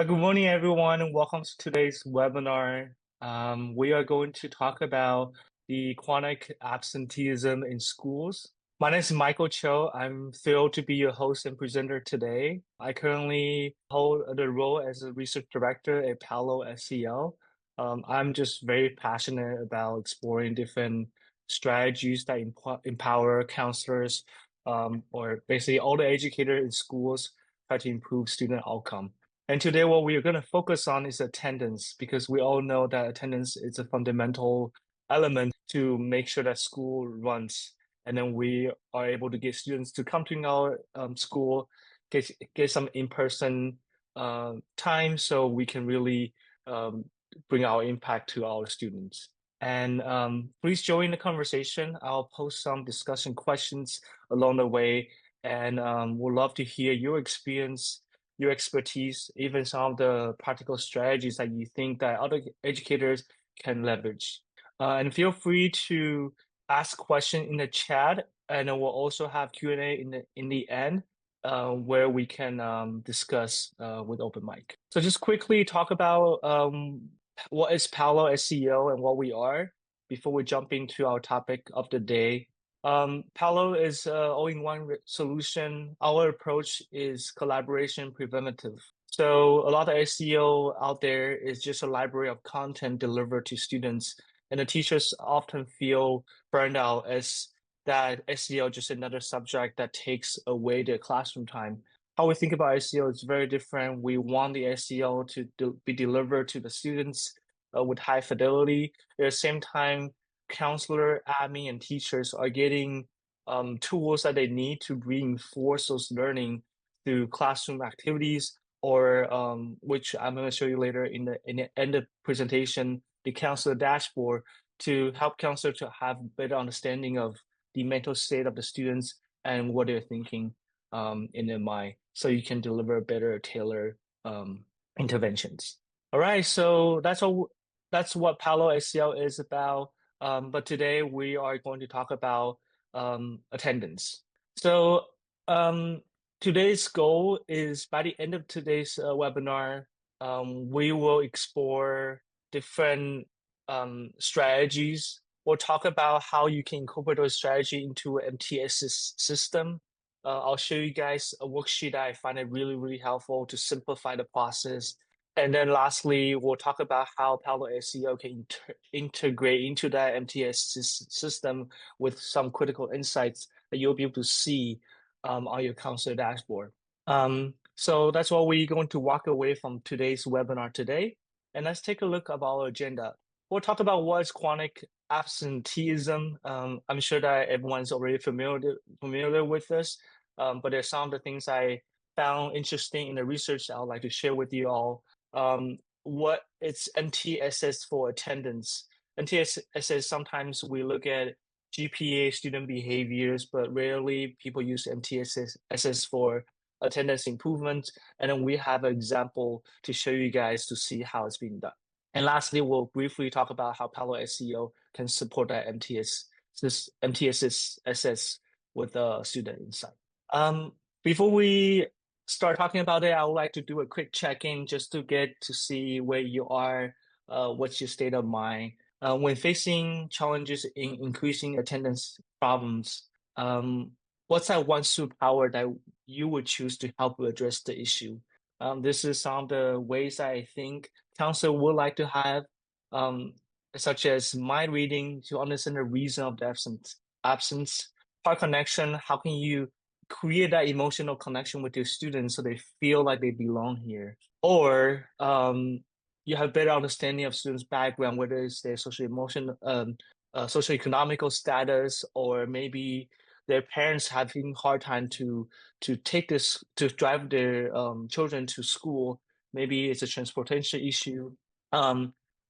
Good morning, everyone, and welcome to today's webinar. We are going to talk about the chronic absenteeism in schools. My name is Michael Cho. I'm thrilled to be your host and presenter today. I currently hold the role as a research director at Palo SEL. I'm just very passionate about exploring different strategies that empower counselors, or basically all the educators in schools try to improve student outcome. And today, what we are going to focus on is attendance, because we all know that attendance is a fundamental element to make sure that school runs. And then we are able to get students to come to our school, get some in-person time so we can really um, bring our impact to our students. And please join the conversation. I'll post some discussion questions along the way, and we'd love to hear your experience, your expertise, even some of the practical strategies that you think that other educators can leverage. And feel free to ask questions in the chat, and then we'll also have Q&A in the end, where we can discuss with open mic. So just quickly talk about what is Palo SEO and what we are before we jump into our topic of the day. Palo is an all-in-one solution. Our approach is collaboration preventative. So a lot of SEO out there is just a library of content delivered to students, and the teachers often feel burned out as that SEO just another subject that takes away their classroom time. How we think about SEO is very different. We want the SEO to be delivered to the students with high fidelity. At the same time, counselor, admin, and teachers are getting tools that they need to reinforce those learning through classroom activities, or which I'm going to show you later in the end of presentation, the counselor dashboard, to help counselor to have better understanding of the mental state of the students and what they're thinking in their mind, so you can deliver better tailored interventions. All right, so that's what Palo SEL is about. But today we are going to talk about attendance. So um, today's goal is, by the end of today's webinar, we will explore different strategies. We'll talk about how you can incorporate those strategy into an MTS system. I'll show you guys a worksheet that I find it really, really helpful to simplify the process. And then lastly, we'll talk about how Palo SEO can integrate into that MTS system with some critical insights that you'll be able to see on your counselor dashboard. So that's what we're going to walk away from today's webinar today. And let's take a look at our agenda. We'll talk about what is chronic absenteeism. I'm sure that everyone's already familiar with this, but there's some of the things I found interesting in the research that I would like to share with you all. What it's MTSS for attendance. MTSS, sometimes we look at GPA, student behaviors, but rarely people use MTSS for attendance improvement. And then we have an example to show you guys to see how it's being done. And lastly, we'll briefly talk about how Palo SEO can support that MTSS with the student insight. Before we start talking about it, I would like to do a quick check-in just to get to see where you are, what's your state of mind. When facing challenges in increasing attendance problems, what's that one superpower that you would choose to help you address the issue? This is some of the ways I think counsel would like to have, such as mind reading to understand the reason of the absence, heart connection. How can you create that emotional connection with your students so they feel like they belong here? Or you have better understanding of students' background, whether it's their social emotion, socioeconomical status, or maybe their parents having hard time to take this to drive their children to school. Maybe it's a transportation issue,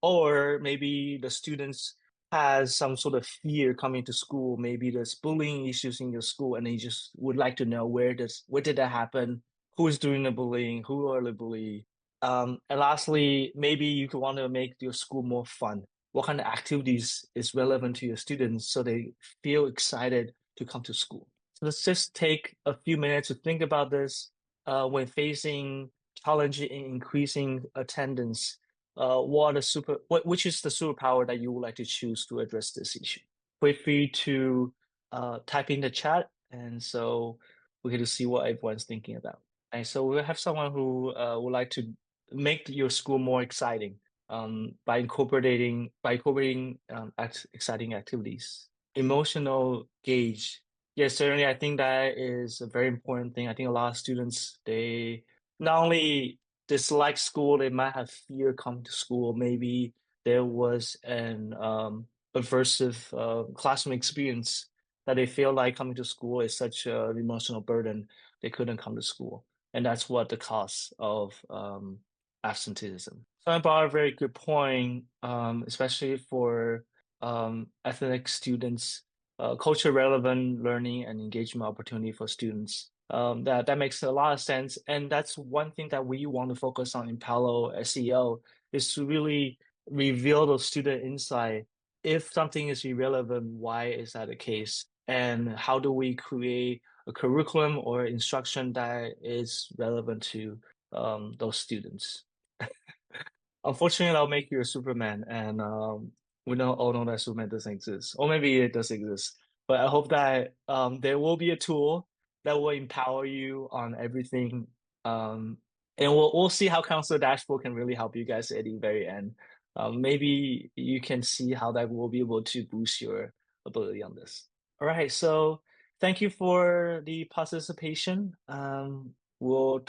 or maybe the students has some sort of fear coming to school. Maybe there's bullying issues in your school, and they just would like to know where did that happen, who is doing the bullying, who are the bully. And lastly, maybe you could want to make your school more fun. What kind of activities is relevant to your students so they feel excited to come to school? So let's just take a few minutes to think about this when facing challenge in increasing attendance, which is the superpower that you would like to choose to address this issue? Feel free to type in the chat, and so we get to see what everyone's thinking about. And so we'll have someone who would like to make your school more exciting by incorporating exciting activities. Emotional gauge. Yes, certainly. I think that is a very important thing. I think a lot of students, they not only dislike school, they might have fear coming to school. Maybe there was an aversive classroom experience that they feel like coming to school is such an emotional burden, they couldn't come to school. And that's what the cause of absenteeism. So I brought a very good point, especially for ethnic students, culture relevant learning and engagement opportunity for students. That makes a lot of sense, and that's one thing that we want to focus on in Palo SEL is to really reveal the student insight. If something is irrelevant, why is that the case? And how do we create a curriculum or instruction that is relevant to those students? Unfortunately, I'll make you a Superman, and we know all know that Superman doesn't exist, or maybe it does exist. But I hope that there will be a tool that will empower you on everything, and we'll see how Counselor Dashboard can really help you guys at the very end. Maybe you can see how that will be able to boost your ability on this. All right, so thank you for the participation. We'll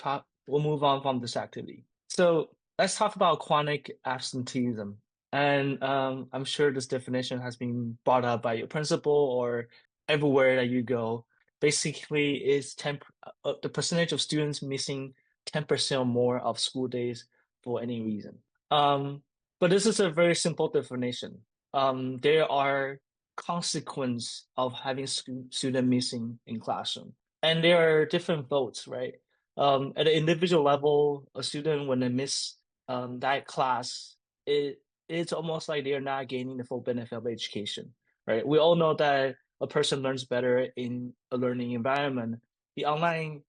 move on from this activity. So let's talk about chronic absenteeism. And I'm sure this definition has been brought up by your principal or everywhere that you go. Basically, is the percentage of students missing 10% or more of school days for any reason. Um, but this is a very simple definition. There are consequence of having student missing in classroom, and there are different votes, right? At an individual level, a student when they miss that class, it's almost like they're not gaining the full benefit of education, right? We all know that a person learns better in a learning environment. The online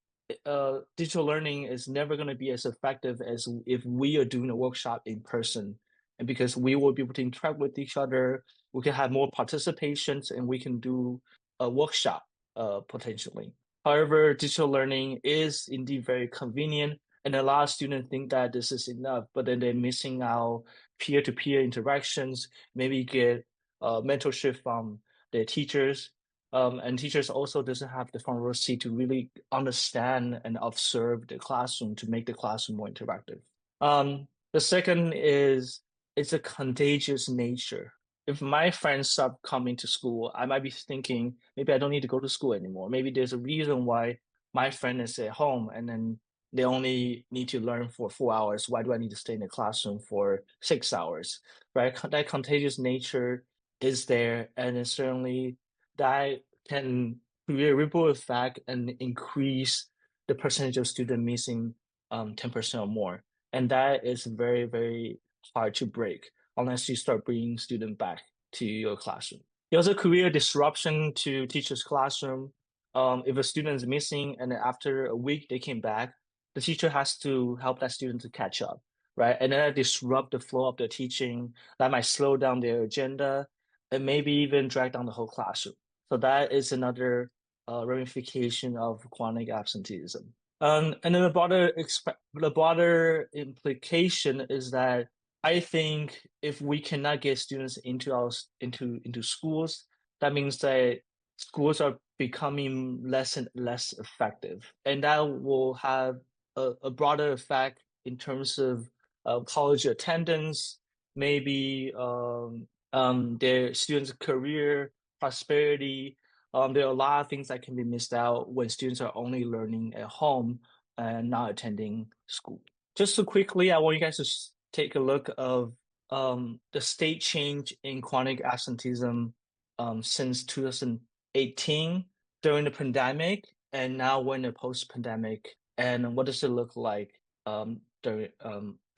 digital learning is never going to be as effective as if we are doing a workshop in person. And because we will be able to interact with each other, we can have more participations and we can do a workshop potentially. However, digital learning is indeed very convenient, and a lot of students think that this is enough, but then they're missing out peer-to-peer interactions, maybe get mentorship from their teachers. And teachers also doesn't have the front row seat to really understand and observe the classroom to make the classroom more interactive. The second is it's a contagious nature. If my friends stop coming to school, I might be thinking maybe I don't need to go to school anymore. Maybe there's a reason why my friend is at home and then they only need to learn for 4 hours. Why do I need to stay in the classroom for 6 hours? Right? That contagious nature is there, and it certainly that can create a ripple effect and increase the percentage of student missing 10% or more. And that is very, very hard to break unless you start bringing students back to your classroom. It also create a disruption to teacher's classroom. If a student is missing and then after a week they came back, the teacher has to help that student to catch up, right? And then that disrupt the flow of the teaching. That might slow down their agenda and maybe even drag down the whole classroom. So that is another ramification of chronic absenteeism. And then the broader implication is that I think if we cannot get students into schools, that means that schools are becoming less and less effective, and that will have a broader effect in terms of college attendance, maybe their students' career prosperity. There are a lot of things that can be missed out when students are only learning at home and not attending school. Just so quickly, I want you guys to take a look of the state change in chronic absenteeism since 2018 during the pandemic, and now we're in the post-pandemic. And what does it look like during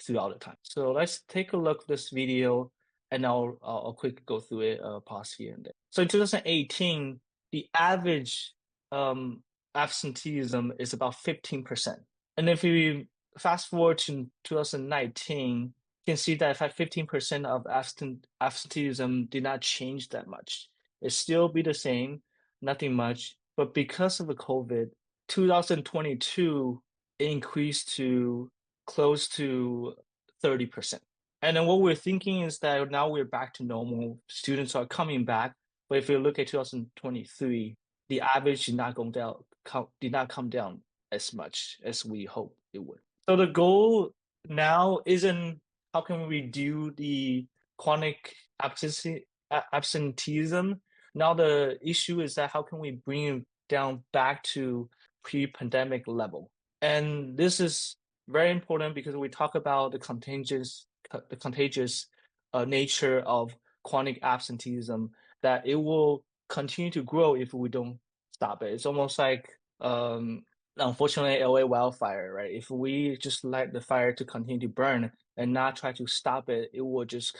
throughout the time? So let's take a look at this video, and I'll quick go through it, pause here and there. So in 2018, the average absenteeism is about 15%. And if you fast forward to 2019, you can see that 15% of absenteeism did not change that much. It still be the same, nothing much. But because of the COVID, 2022 it increased to close to 30%. And then what we're thinking is that now we're back to normal. Students are coming back. But if you look at 2023, the average did not come down as much as we hope it would. So the goal now isn't how can we reduce the chronic absenteeism. Now the issue is that how can we bring it down back to pre-pandemic level? And this is very important because we talk about the contagious nature of chronic absenteeism, that it will continue to grow if we don't stop it. It's almost like unfortunately LA wildfire, right? If we just let the fire to continue to burn and not try to stop it, it will just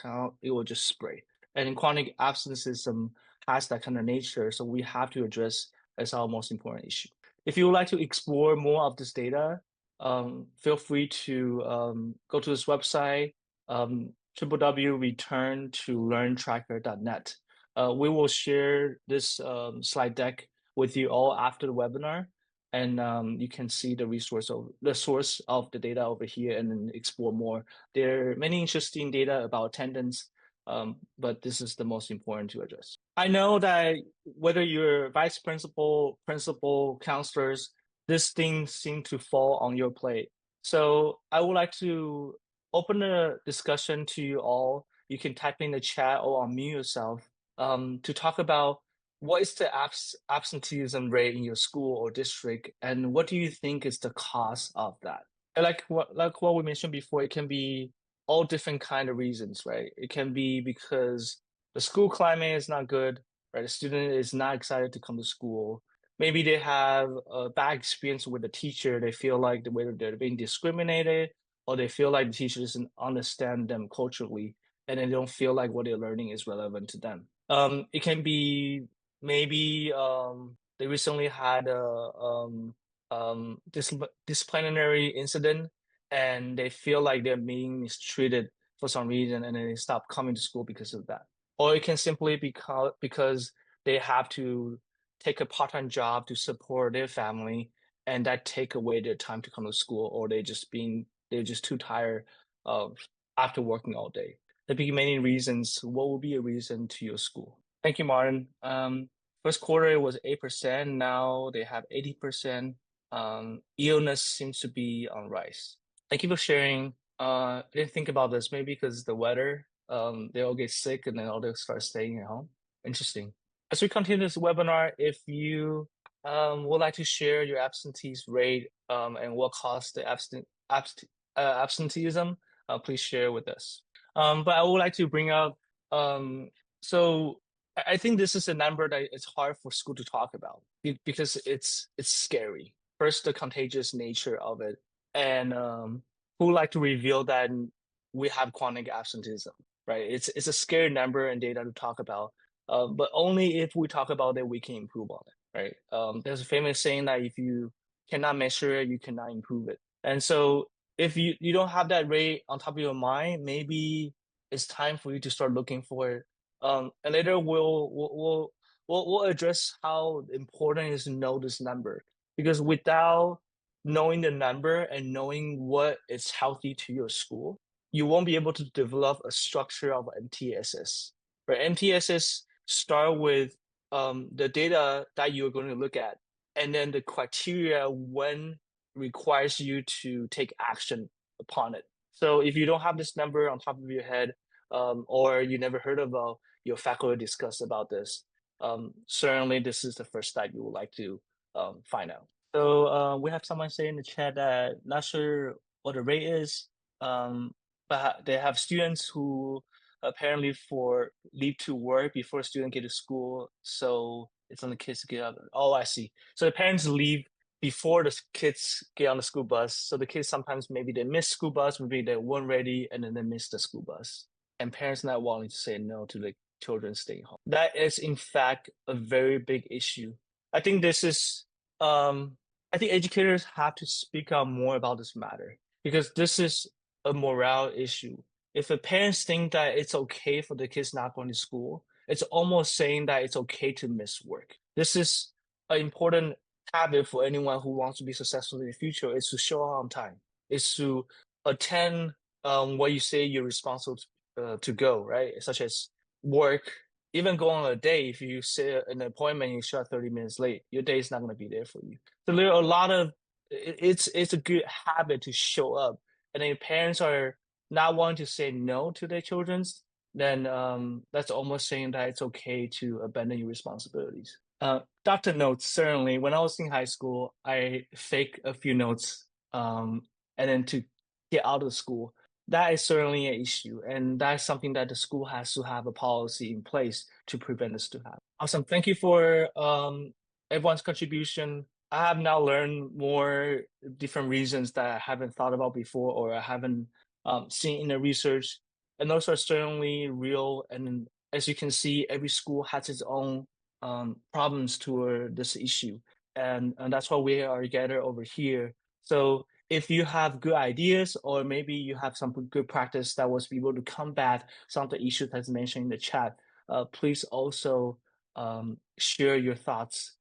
spray. And chronic absenteeism has that kind of nature, so we have to address as our most important issue. If you would like to explore more of this data, feel free to go to this website, www.returntolearntracker.net. We will share this slide deck with you all after the webinar, and you can see the source of the data over here, and then explore more. There are many interesting data about attendance, but this is the most important to address. I know that whether you're vice principal, principal, counselors, this thing seems to fall on your plate. So I would like to open the discussion to you all. You can type in the chat or unmute yourself to talk about what is the absenteeism rate in your school or district, and what do you think is the cause of that? And like what we mentioned before, it can be all different kind of reasons, right? It can be because the school climate is not good, right? The student is not excited to come to school. Maybe they have a bad experience with the teacher. They feel like the way they're being discriminated, or they feel like the teacher doesn't understand them culturally, and they don't feel like what they're learning is relevant to them. It can be maybe they recently had a disciplinary incident, and they feel like they're being mistreated for some reason, and then they stop coming to school because of that. Or it can simply be because they have to take a part-time job to support their family, and that take away their time to come to school, or they're just too tired of after working all day. There'd be many reasons. What would be a reason to your school? Thank you, Martin. First quarter it was 8%. Now they have 80%. Illness seems to be on rise. Thank you for sharing. I didn't think about this. Maybe because the weather, they all get sick and then all they start staying at home. Interesting. As we continue this webinar, if you would like to share your absentees rate and what caused the absenteeism, please share with us. But I would like to bring up, so I think this is a number that it's hard for school to talk about because it's scary. First, the contagious nature of it, and who would like to reveal that we have chronic absenteeism, right? It's a scary number and data to talk about, but only if we talk about it, we can improve on it, right? There's a famous saying that if you cannot measure it, you cannot improve it. And so if you don't have that rate on top of your mind, maybe it's time for you to start looking for it. And later we'll address how important it is to know this number, because without knowing the number and knowing what is healthy to your school, you won't be able to develop a structure of MTSS. Right? MTSS start with the data that you're going to look at, and then the criteria when requires you to take action upon it. So if you don't have this number on top of your head, or you never heard about your faculty discuss about this, certainly this is the first step you would like to find out. So we have someone saying in the chat that not sure what the rate is, but they have students who apparently for leave to work before student get to school, so it's on the kids to get out. Oh, I see. So the parents leave before the kids get on the school bus. So the kids sometimes maybe they miss school bus, maybe they weren't ready, and then they miss the school bus. And parents not wanting to say no to the children staying home. That is in fact a very big issue. I think this is I think educators have to speak out more about this matter, because this is a morale issue. If the parents think that it's okay for the kids not going to school, it's almost saying that it's okay to miss work. This is an important habit for anyone who wants to be successful in the future is to show up on time, is to attend what you say you're responsible to go, right? Such as work, even go on a day. If you say an appointment, you show up 30 minutes late, your day is not going to be there for you. So there are a lot of it's a good habit to show up. And if parents are not wanting to say no to their children's, then that's almost saying that it's okay to abandon your responsibilities. Dr. Notes, certainly. When I was in high school, I fake a few notes and then to get out of school. That is certainly an issue, and that's something that the school has to have a policy in place to prevent this to happen. Awesome. Thank you for everyone's contribution. I have now learned more different reasons that I haven't thought about before or I haven't seen in the research. And those are certainly real. And as you can see, every school has its own problems toward this issue. And that's why we are gathered over here. So if you have good ideas or maybe you have some good practice that was able to combat some of the issues that's mentioned in the chat, please also share your thoughts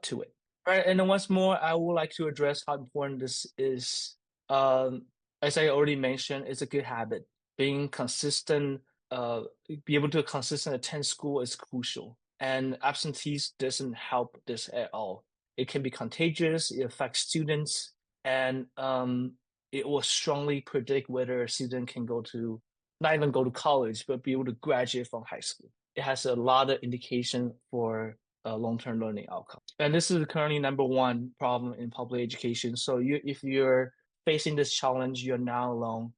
to it. All right, and then once more, I would like to address how important this is. As I already mentioned, it's a good habit. Being consistent, be able to consistent attend school is crucial. And absentees doesn't help this at all. It can be contagious, it affects students, and it will strongly predict whether a student can go to, not even go to college, but be able to graduate from high school. It has a lot of indication for long-term learning outcome. And this is currently number one problem in public education. So if you're facing this challenge, you're not alone.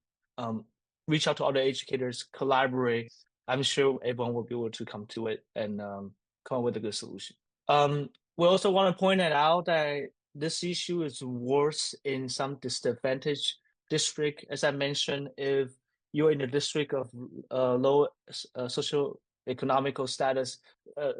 Reach out to other educators, collaborate. I'm sure everyone will be able to come to it and come up with a good solution. We also want to point it out that this issue is worse in some disadvantaged district. As I mentioned, if you're in a district of low social economical status,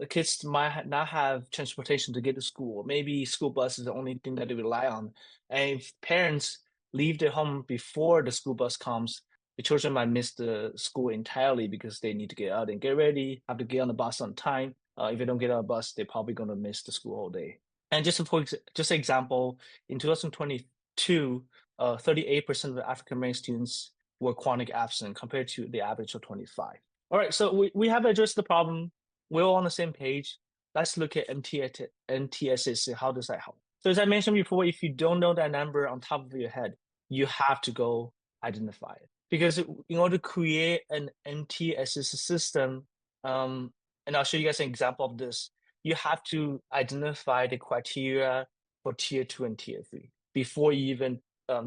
kids might not have transportation to get to school. Maybe school bus is the only thing that they rely on. And if parents leave their home before the school bus comes, the children might miss the school entirely because they need to get out and get ready, have to get on the bus on time. If they don't get on a bus, they're probably going to miss the school all day. And just an example, in 2022, 38% of the African American students were chronic absent compared to the average of 25. All right, so we have addressed the problem. We're all on the same page. Let's look at MTSS. How does that help? So as I mentioned before, if you don't know that number on top of your head, you have to go identify it. Because in order to create an MTSS system, and I'll show you guys an example of this, you have to identify the criteria for tier 2 and tier 3 before you even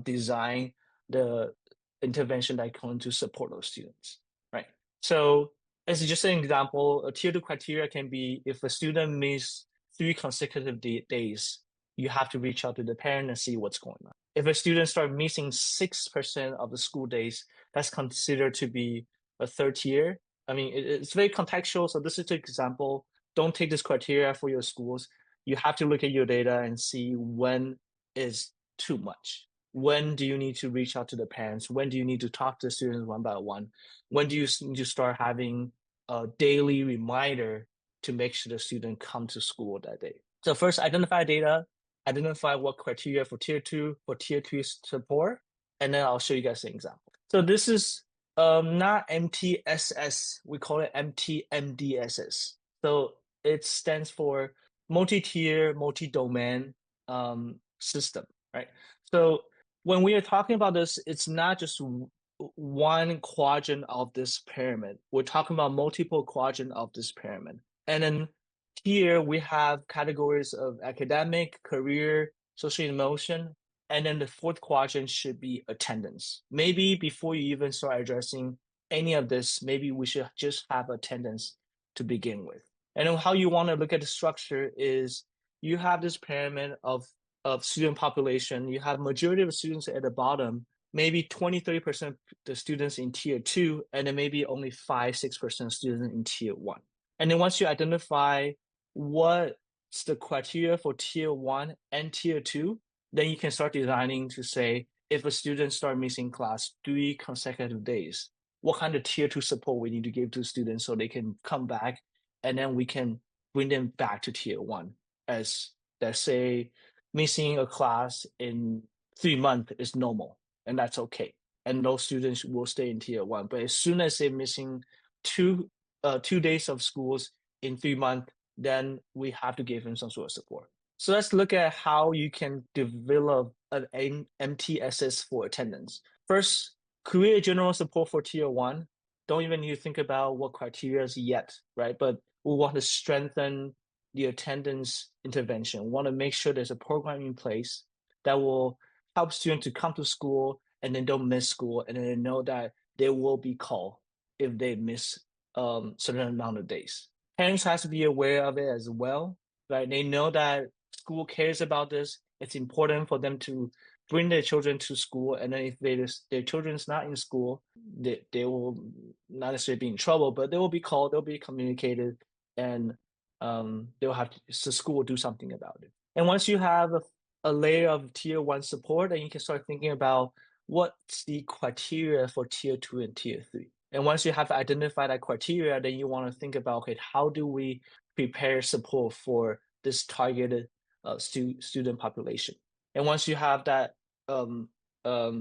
design the intervention that going to support those students, right? So as just an example, a tier 2 criteria can be if a student misses 3 consecutive days, you have to reach out to the parent and see what's going on. If a student starts missing 6% of the school days, that's considered to be a third tier. I mean, it's very contextual. So this is an example. Don't take this criteria for your schools. You have to look at your data and see when is too much. When do you need to reach out to the parents? When do you need to talk to the students one by one? When do you need to start having a daily reminder to make sure the student come to school that day? So first, identify data, identify what criteria for tier 2, for tier 3 support, and then I'll show you guys an example. So this is not MTSS, we call it MTMDSS. So it stands for multi-tier, multi-domain system, right? So when we are talking about this, it's not just one quadrant of this pyramid. We're talking about multiple quadrant of this pyramid. And then here we have categories of academic, career, social emotion, and then the fourth quadrant should be attendance. Maybe before you even start addressing any of this, maybe we should just have attendance to begin with. And then how you want to look at the structure is you have this pyramid of student population. You have majority of students at the bottom, maybe 20, 30% of the students in tier 2, and then maybe only 5, 6% students in tier 1. And then once you identify what's the criteria for tier 1 and tier 2, then you can start designing to say, if a student start missing class 3 consecutive days, what kind of tier two support we need to give to students so they can come back, and then we can bring them back to tier one. As let's say missing a class in 3 months is normal, and that's okay. And those students will stay in tier one. But as soon as they're missing two 2 days of schools in 3 months, then we have to give them some sort of support. So let's look at how you can develop an MTSS for attendance. First, create general support for tier one. Don't even need to think about what criteria is yet, right? But we want to strengthen the attendance intervention. We want to make sure there's a program in place that will help students to come to school and then don't miss school, and then they know that they will be called if they miss certain amount of days. Parents has to be aware of it as well, right? They know that school cares about this. It's important for them to bring their children to school, and then if their children's not in school, they will not necessarily be in trouble, but they will be called, they'll be communicated, and they'll have to, so school will do something about it. And once you have a layer of tier one support, then you can start thinking about what's the criteria for tier two and tier three. And once you have identified that criteria, then you want to think about, okay, how do we prepare support for this targeted student population? And once you have that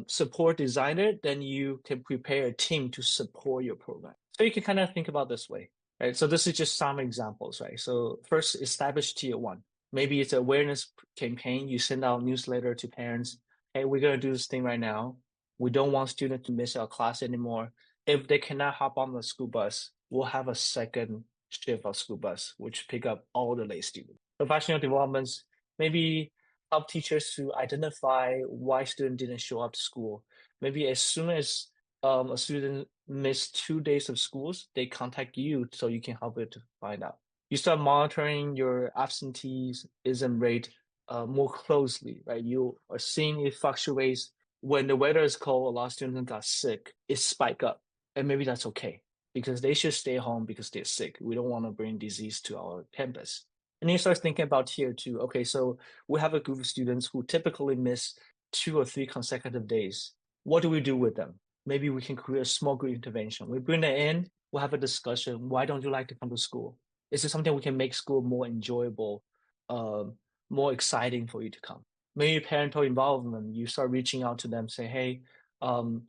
support designed, then you can prepare a team to support your program. So you can kind of think about this way, right? So this is just some examples, right? So first, establish tier one. Maybe it's an awareness campaign. You send out newsletter to parents. Hey, we're going to do this thing right now. We don't want students to miss our class anymore. If they cannot hop on the school bus, we'll have a second shift of school bus, which pick up all the late students. Professional developments, maybe help teachers to identify why student didn't show up to school. Maybe as soon as a student missed 2 days of schools, they contact you so you can help it to find out. You start monitoring your absenteeism rate more closely, right? You are seeing it fluctuates. When the weather is cold, a lot of students got sick, it spike up. And maybe that's okay because they should stay home because they're sick. We don't want to bring disease to our campus. And then you start thinking about tier two. Okay, so we have a group of students who typically miss 2 or 3 consecutive days. What do we do with them? Maybe we can create a small group intervention. We bring them in, we'll have a discussion. Why don't you like to come to school? Is it something we can make school more enjoyable, more exciting for you to come? Maybe parental involvement. You start reaching out to them, say, "Hey, um,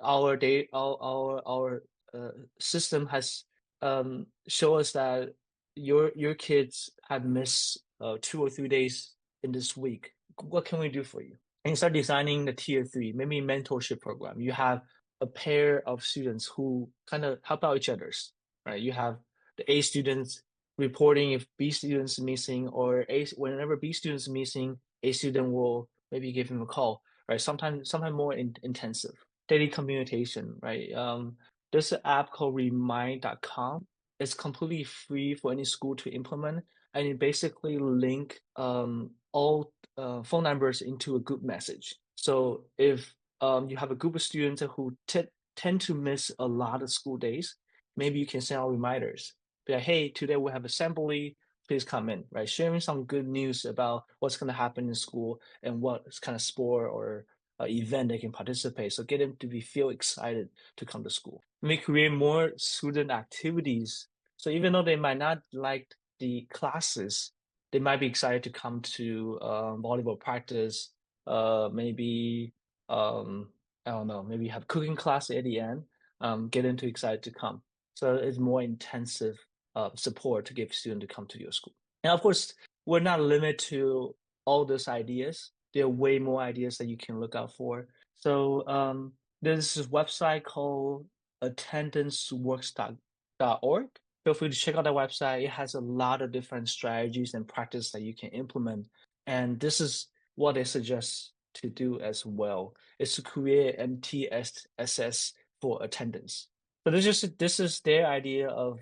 our day, our system has show us that your kids have missed 2 or 3 days in this week. What can we do for you?" And you start designing the tier three, maybe mentorship program. You have a pair of students who kind of help out each other's, right? You have the A students reporting if B students missing, or whenever B students missing, A student will maybe give him a call, right? Sometimes more intensive. Daily communication, right? There's an app called remind.com. It's completely free for any school to implement, and it basically link all phone numbers into a group message. So if you have a group of students who tend to miss a lot of school days, maybe you can send out reminders. Be like, hey, today we have assembly. Please come in, right? Sharing some good news about what's going to happen in school and what kind of sport or event they can participate. So get them to be feel excited to come to school. We create more student activities. So even though they might not like the classes, they might be excited to come to volleyball practice. Maybe I don't know, maybe have cooking class at the end. Get them too excited to come. So it's more intensive support to give students to come to your school. And of course, we're not limited to all those ideas. There are way more ideas that you can look out for. So there's this website called attendanceworks.org. Feel free to check out that website. It has a lot of different strategies and practice that you can implement. And this is what they suggest to do as well, is to create MTSS for attendance. So this is their idea of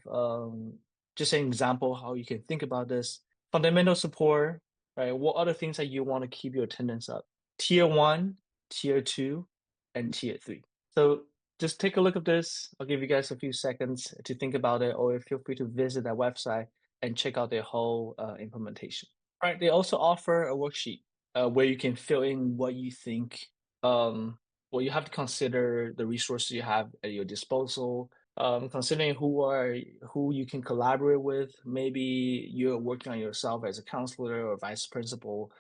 just an example how you can think about this. Fundamental support, right? What other things that you want to keep your attendance up? Tier one, tier two, and tier three. So just take a look at this. I'll give you guys a few seconds to think about it, or feel free to visit that website and check out their whole implementation. Right. They also offer a worksheet. where you can fill in what you think. Um, well, you have to consider the resources you have at your disposal. Considering who you can collaborate with. Maybe you're working on yourself as a counselor or vice principal.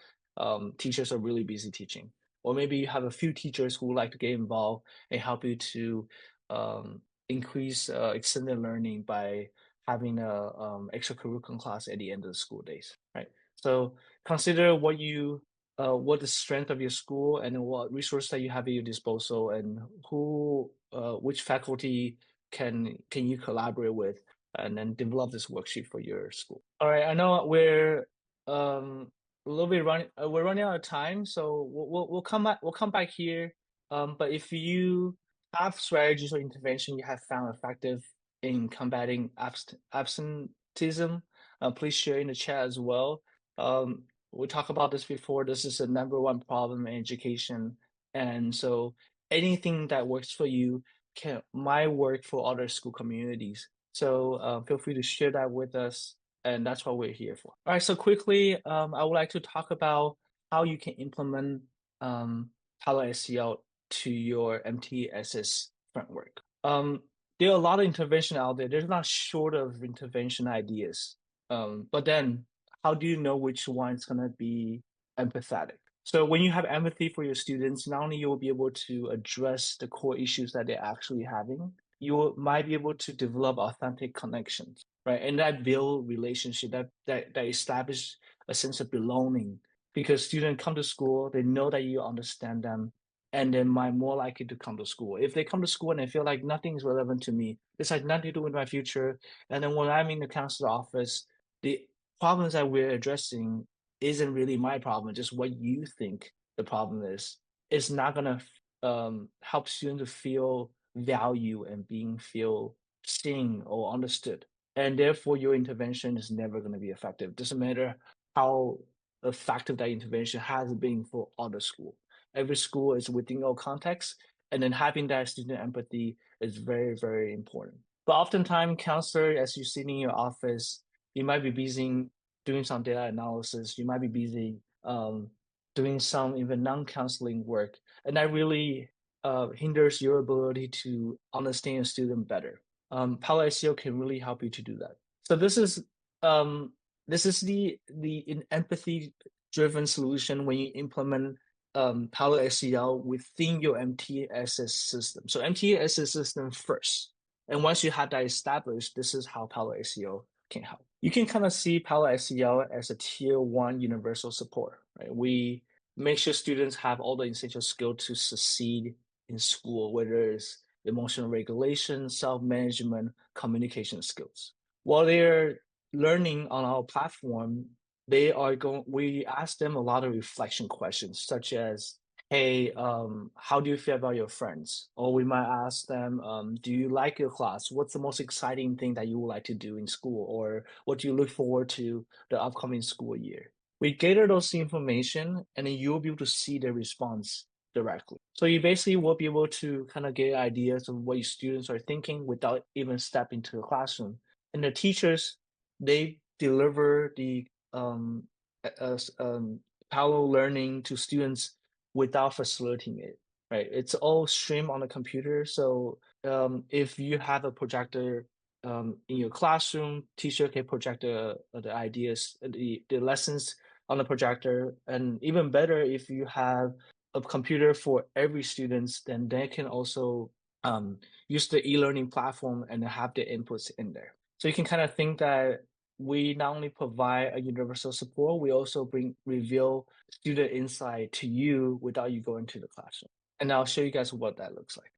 Teachers are really busy teaching, or maybe you have a few teachers who would like to get involved and help you to increase extended learning by having a extracurricular class at the end of the school days, right? So consider what the strength of your school and what resource that you have at your disposal, and which faculty can you collaborate with, and then develop this worksheet for your school. All right, I know a little bit we're running out of time, so we'll come back here. But if you have strategies or intervention you have found effective in combating absenteeism, please share in the chat as well. We talked about this before. This is the number one problem in education, and so anything that works for you can might work for other school communities. So feel free to share that with us, and that's what we're here for. All right, so quickly, I would like to talk about how you can implement Palo SEL to your MTSS framework. There are a lot of intervention out there. There's not short of intervention ideas. But then how do you know which one is going to be empathetic? So when you have empathy for your students, not only you will be able to address the core issues that they're actually having, might be able to develop authentic connections, right? And that build relationship, that establish a sense of belonging, because students come to school, they know that you understand them, and they might more likely to come to school. If they come to school and they feel like nothing is relevant to me, this has nothing to do with my future, and then when I'm in the counselor office, the problems that we're addressing isn't really my problem, just what you think the problem is. It's not gonna help students to feel value and being feel seen or understood. And therefore your intervention is never going to be effective. Doesn't matter how effective that intervention has been for other school. Every school is within your context, and then having that student empathy is very, very important. But oftentimes, counselor, as you're sitting in your office, you might be busy doing some data analysis. You might be busy doing some even non-counseling work, and that really hinders your ability to understand a student better. Palo SEO can really help you to do that. So um, this is the empathy driven solution when you implement Palo SEL within your MTSS system. So MTSS system first. And once you have that established, this is how Palo SEO can help. You can kind of see Palo SEL as a tier one universal support, right? We make sure students have all the essential skills to succeed in school, whether it's emotional regulation, self-management, communication skills. While they're learning on our platform, we ask them a lot of reflection questions, such as, hey, how do you feel about your friends? Or we might ask them, do you like your class? What's the most exciting thing that you would like to do in school? Or what do you look forward to the upcoming school year? We gather those information, and then you'll be able to see the response directly. So you basically will be able to kind of get ideas of what your students are thinking without even stepping to the classroom. And the teachers, they deliver the parallel learning to students without facilitating it, right? It's all streamed on the computer. So if you have a projector in your classroom, teacher can project the ideas, the lessons on the projector. And even better, if you have a computer for every student, then they can also use the e-learning platform and have the inputs in there. So you can kind of think that we not only provide a universal support, we also reveal student insight to you without you going to the classroom. And I'll show you guys what that looks like.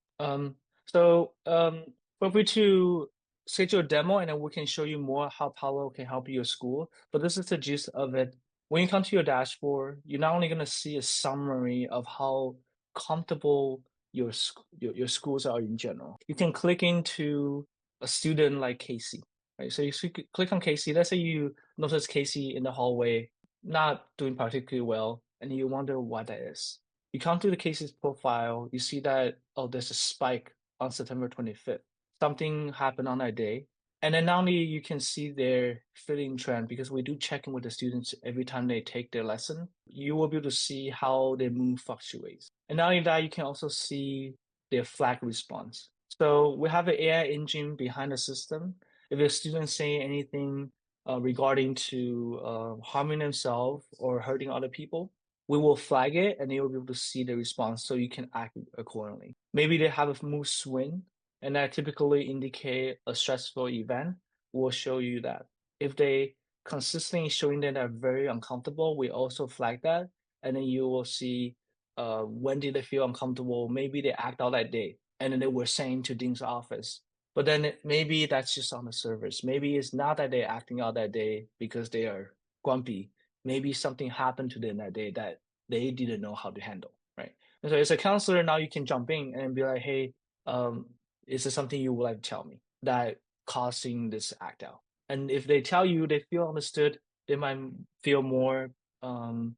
So feel free to schedule a demo, and then we can show you more how Palo can help your school. But this is the gist of it. When you come to your dashboard, you're not only going to see a summary of how comfortable your schools are in general. You can click into a student like Casey, right? So you click on Casey. Let's say you notice Casey in the hallway not doing particularly well, and you wonder why that is. You come to the Casey's profile, you see that, oh, there's a spike on September 25th. Something happened on that day. And then not only you can see their fitting trend because we do check in with the students every time they take their lesson, you will be able to see how their mood fluctuates. And not only that, you can also see their flag response. So we have an AI engine behind the system. If a student say anything regarding to harming themselves or hurting other people, we will flag it and you will be able to see the response so you can act accordingly. Maybe they have a mood swing and that typically indicate a stressful event, will show you that. If they consistently showing that they're very uncomfortable, we also flag that, and then you will see when did they feel uncomfortable. Maybe they act out that day, and then they were saying to Dean's office. But then maybe that's just on the surface. Maybe it's not that they're acting out that day because they are grumpy. Maybe something happened to them that day that they didn't know how to handle, right? And so as a counselor, now you can jump in and be like, hey, um, is there something you would like to tell me that causing this act out? And if they tell you they feel understood, they might feel more um,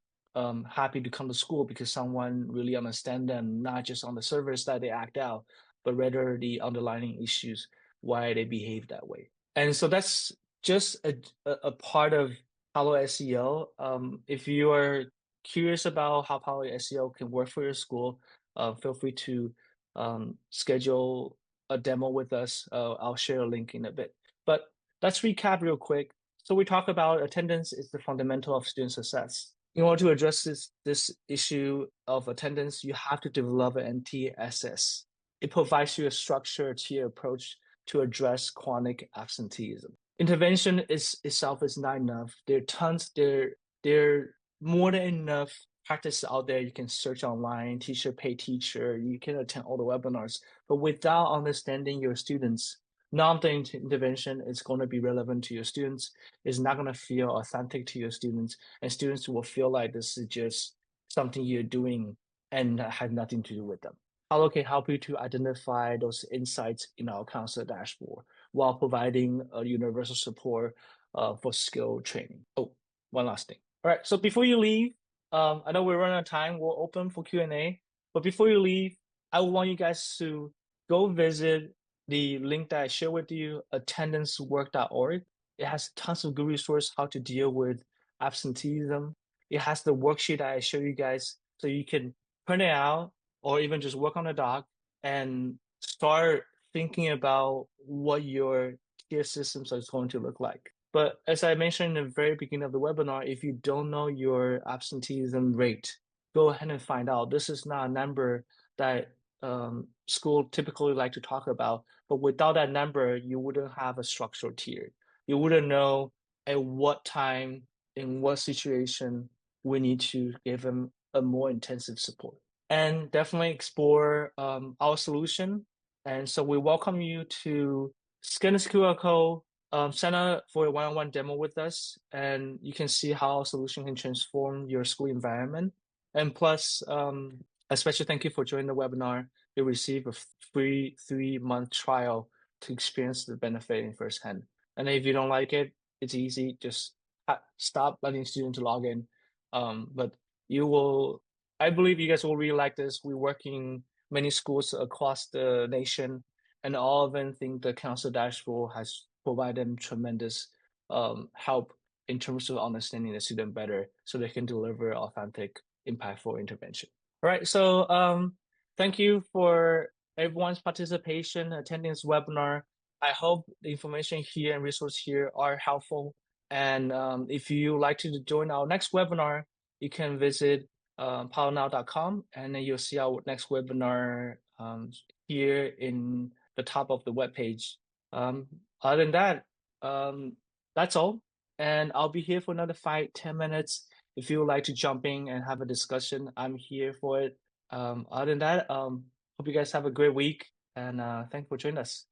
happy to come to school because someone really understand them, not just on the surface that they act out, but rather the underlying issues why they behave that way. And so that's just a part of Palo SEL. If you are curious about how Palo SEL can work for your school, feel free to schedule a demo with us. I'll share a link in a bit. But let's recap real quick. So we talk about attendance is the fundamental of student success. In order to address this issue of attendance, you have to develop an MTSS. It provides you a structured tier approach to address chronic absenteeism. Intervention is itself is not enough. There are more than enough practice out there. You can search online, teacher pay teacher, you can attend all the webinars. But without understanding your students, none of the intervention is going to be relevant to your students. It's not going to feel authentic to your students. And students will feel like this is just something you're doing and have nothing to do with them. How can help you to identify those insights in our counselor dashboard while providing a universal support for skill training. Oh, one last thing. All right, so before you leave, I know we're running out of time. We'll open for Q&A. But before you leave, I want you guys to go visit the link that I shared with you, attendancework.org. It has tons of good resources how to deal with absenteeism. It has the worksheet that I show you guys so you can print it out or even just work on the doc and start thinking about what your tier systems is going to look like. But as I mentioned in the very beginning of the webinar, if you don't know your absenteeism rate, go ahead and find out. This is not a number that school typically like to talk about, but without that number, you wouldn't have a structural tier. You wouldn't know at what time, in what situation, we need to give them a more intensive support. And definitely explore our solution. And so we welcome you to scan this QR code, sign up for a one-on-one demo with us, and you can see how our solution can transform your school environment. And plus, a special thank you for joining the webinar. You'll receive a free 3-month trial to experience the benefit in firsthand. And if you don't like it, it's easy. Just stop letting students log in. But you will, I believe you guys will really like this. We work in many schools across the nation, and all of them think the council dashboard has provided them tremendous help in terms of understanding the student better so they can deliver authentic, impactful intervention. All right, so thank you for everyone's participation, attending this webinar. I hope the information here and resources here are helpful. And if you like to join our next webinar, you can visit pownow.com and then you'll see our next webinar here in the top of the webpage. Other than that, that's all. And I'll be here for another 5-10 minutes. If you would like to jump in and have a discussion, I'm here for it. Other than that, hope you guys have a great week and thanks for joining us.